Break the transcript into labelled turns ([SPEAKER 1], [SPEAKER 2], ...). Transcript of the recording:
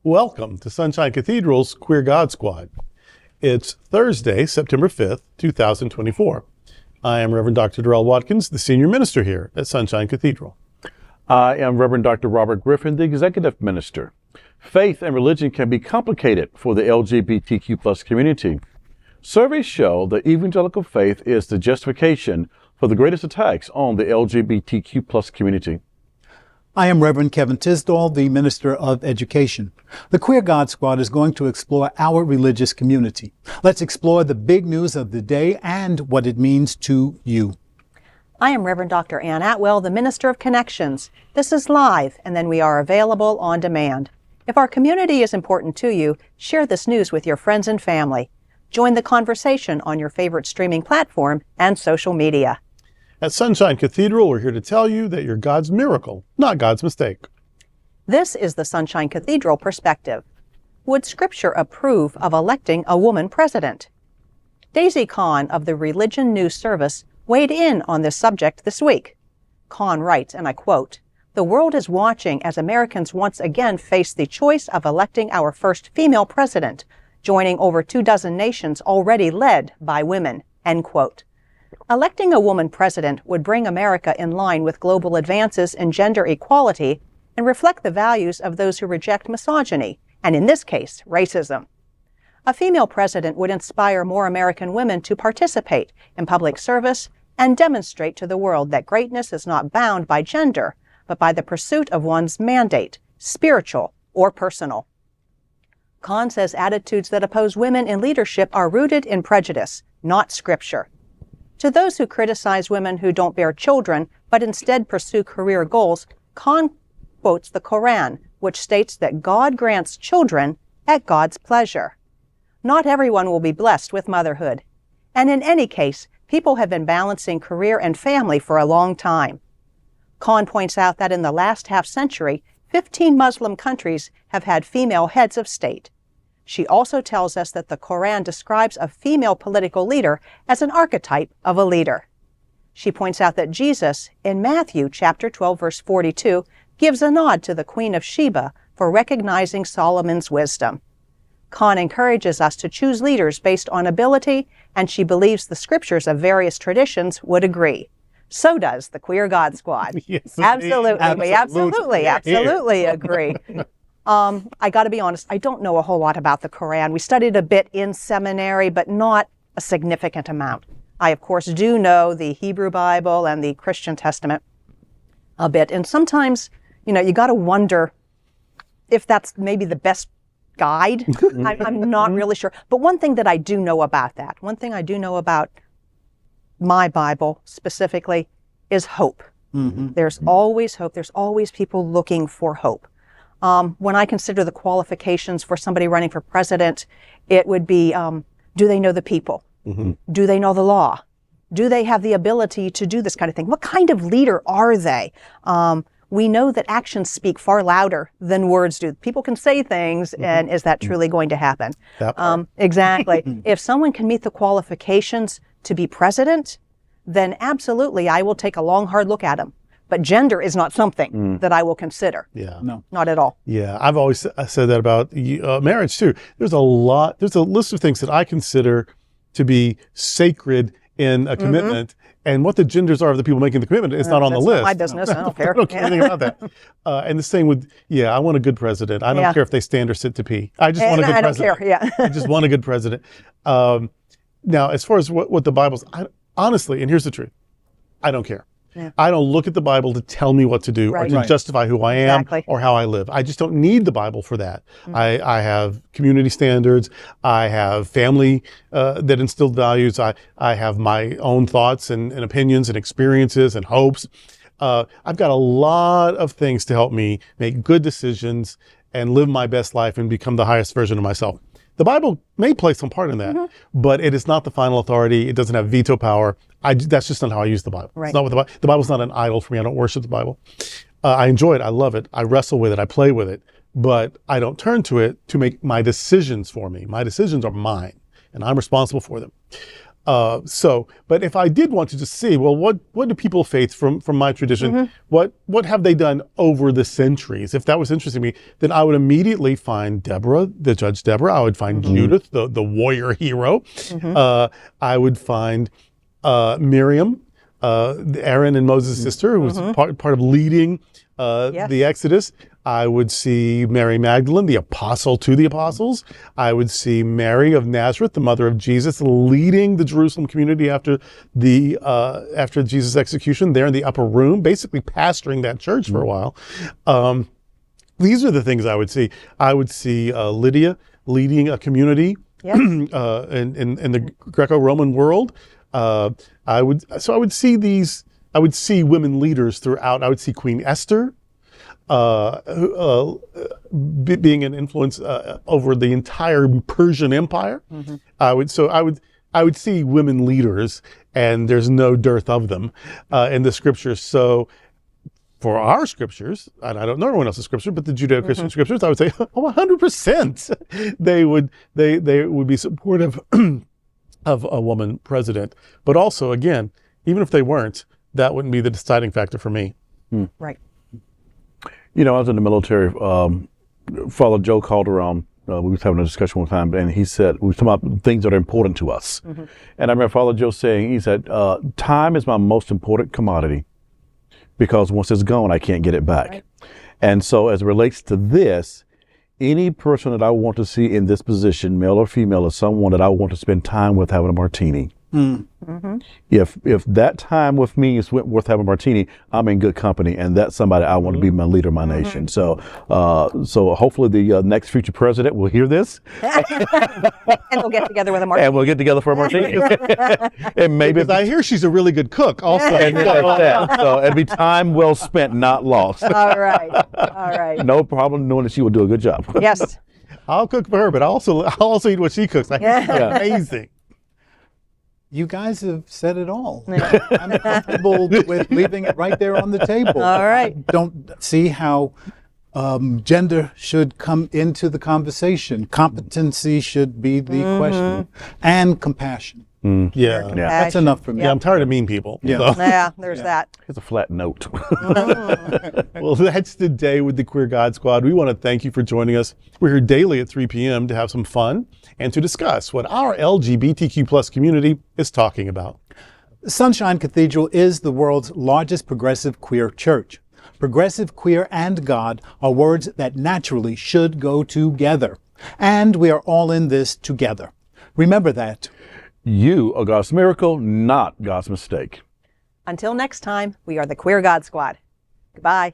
[SPEAKER 1] Welcome to Sunshine Cathedral's Queer God Squad. It's Thursday, September 5th, 2024. I am Reverend Dr. Darrell Watkins, the senior minister here at Sunshine Cathedral.
[SPEAKER 2] I am Reverend Dr. Robert Griffin, the executive minister. Faith and religion can be complicated for the LGBTQ+ community. Surveys show that evangelical faith is the justification for the greatest attacks on the LGBTQ+ community.
[SPEAKER 3] I am Reverend Kevin Tisdall, the Minister of Education. The Queer God Squad is going to explore our religious community. Let's explore the big news of the day and what it means to you.
[SPEAKER 4] I am Reverend Dr. Ann Atwell, the Minister of Connections. This is live, and then we are available on demand. If our community is important to you, share this news with your friends and family. Join the conversation on your favorite streaming platform and social media.
[SPEAKER 1] At Sunshine Cathedral, we're here to tell you that you're God's miracle, not God's mistake.
[SPEAKER 4] This is the Sunshine Cathedral perspective. Would Scripture approve of electing a woman president? Daisy Kahn of the Religion News Service weighed in on this subject this week. Kahn writes, and I quote, "The world is watching as Americans once again face the choice of electing our first female president, joining over 24 nations already led by women," end quote. Electing a woman president would bring America in line with global advances in gender equality and reflect the values of those who reject misogyny, and in this case, racism. A female president would inspire more American women to participate in public service and demonstrate to the world that greatness is not bound by gender, but by the pursuit of one's mandate, spiritual or personal. Kahn says attitudes that oppose women in leadership are rooted in prejudice, not Scripture. To those who criticize women who don't bear children, but instead pursue career goals, Kahn quotes the Qu'ran, which states that God grants children at God's pleasure. Not everyone will be blessed with motherhood. And in any case, people have been balancing career and family for a long time. Kahn points out that in the last half-century, 15 Muslim countries have had female heads of state. She also tells us that the Quran describes a female political leader as an archetype of a leader. She points out that Jesus, in Matthew chapter 12, verse 42, gives a nod to the Queen of Sheba for recognizing Solomon's wisdom. Kahn encourages us to choose leaders based on ability, and she believes the scriptures of various traditions would agree. So does the Queer God Squad.
[SPEAKER 1] Yes,
[SPEAKER 4] absolutely. We absolutely agree. I got to be honest, I don't know a whole lot about the Quran. We studied a bit in seminary, but not a significant amount. I, of course, do know the Hebrew Bible and the Christian Testament a bit. And sometimes, you got to wonder if that's maybe the best guide. I'm not really sure. But one thing that I do know about my Bible specifically is hope. Mm-hmm. There's always hope. There's always people looking for hope. When I consider the qualifications for somebody running for president, it would be, do they know the people? Mm-hmm. Do they know the law? Do they have the ability to do this kind of thing? What kind of leader are they? We know that actions speak far louder than words do. People can say things, and is that truly going to happen? Exactly. If someone can meet the qualifications to be president, then absolutely I will take a long, hard look at them. But gender is not something that I will consider.
[SPEAKER 1] Yeah.
[SPEAKER 3] No.
[SPEAKER 4] Not at all.
[SPEAKER 1] Yeah, I've always said that about marriage too. There's a list of things that I consider to be sacred in a commitment, and what the genders are of the people making the commitment is not on the list.
[SPEAKER 4] Not my business. I don't care.
[SPEAKER 1] I don't care anything about that. And the same with, I want a good president. I don't care if they stand or sit to pee. I just want a good president.
[SPEAKER 4] I don't care,
[SPEAKER 1] I just want a good president. Now, as far as what the Bible's, honestly, and here's the truth, I don't care. Yeah. I don't look at the Bible to tell me what to do or to justify who I am or how I live. I just don't need the Bible for that. I have community standards. I have family that instilled values. I have my own thoughts and opinions and experiences and hopes. I've got a lot of things to help me make good decisions and live my best life and become the highest version of myself. The Bible may play some part in that, but it is not the final authority. It doesn't have veto power. That's just not how I use the Bible. Right. It's not what the Bible's not an idol for me. I don't worship the Bible. I enjoy it. I love it. I wrestle with it. I play with it. But I don't turn to it to make my decisions for me. My decisions are mine, and I'm responsible for them. But if I did want to just see, well, what do people of faith from my tradition, what have they done over the centuries? If that was interesting to me, then I would immediately find Deborah, the Judge Deborah. I would find Judith, the warrior hero. I would find Miriam, Aaron and Moses' sister, who was part of leading the Exodus. I would see Mary Magdalene, the apostle to the apostles. I would see Mary of Nazareth, the mother of Jesus, leading the Jerusalem community after Jesus' execution, there in the upper room, basically pastoring that church for a while. These are the things I would see. I would see Lydia leading a community in the Greco-Roman world. I would see women leaders throughout. I would see Queen Esther being an influence over the entire Persian Empire. I would see women leaders, and there's no dearth of them in the scriptures. So for our scriptures, and I don't know everyone else's scripture, but the Judeo-Christian scriptures, I would say, 100%. They would be supportive of a woman president. But also, again, even if they weren't, that wouldn't be the deciding factor for me.
[SPEAKER 4] Right.
[SPEAKER 2] You know, I was in the military. Father Joe Calderon, we was having a discussion one time, and he said, we were talking about things that are important to us. And I remember Father Joe saying, he said, time is my most important commodity, because once it's gone, I can't get it back. Right. And so as it relates to this, any person that I want to see in this position, male or female, is someone that I want to spend time with having a martini. If that time with me is worth having a martini, I'm in good company, and that's somebody I want to be my leader of my nation. So hopefully the next future president will hear this.
[SPEAKER 4] And we'll get together with a martini.
[SPEAKER 2] And we'll get together for a martini. And maybe
[SPEAKER 1] because I hear she's a really good cook also.
[SPEAKER 2] So it'd be time well spent, not lost.
[SPEAKER 4] All right.
[SPEAKER 2] No problem knowing that she will do a good job.
[SPEAKER 4] Yes.
[SPEAKER 1] I'll cook for her, but I'll also eat what she cooks. I hear she's amazing.
[SPEAKER 3] You guys have said it all. I'm comfortable with leaving it right there on the table.
[SPEAKER 4] All right.
[SPEAKER 3] I don't see how gender should come into the conversation. Competency should be the question, and compassion.
[SPEAKER 1] Yeah.
[SPEAKER 3] That's enough for me.
[SPEAKER 1] Yeah, I'm tired of mean people.
[SPEAKER 3] Yeah,
[SPEAKER 1] So.
[SPEAKER 4] There's that.
[SPEAKER 2] It's a flat note.
[SPEAKER 1] Well, that's the day with the Queer God Squad. We want to thank you for joining us. We're here daily at 3 p.m. to have some fun and to discuss what our LGBTQ plus community is talking about.
[SPEAKER 3] Sunshine Cathedral is the world's largest progressive queer church. Progressive, queer, and God are words that naturally should go together. And we are all in this together. Remember that.
[SPEAKER 2] You are God's miracle, not God's mistake.
[SPEAKER 4] Until next time, we are the Queer God Squad. Goodbye.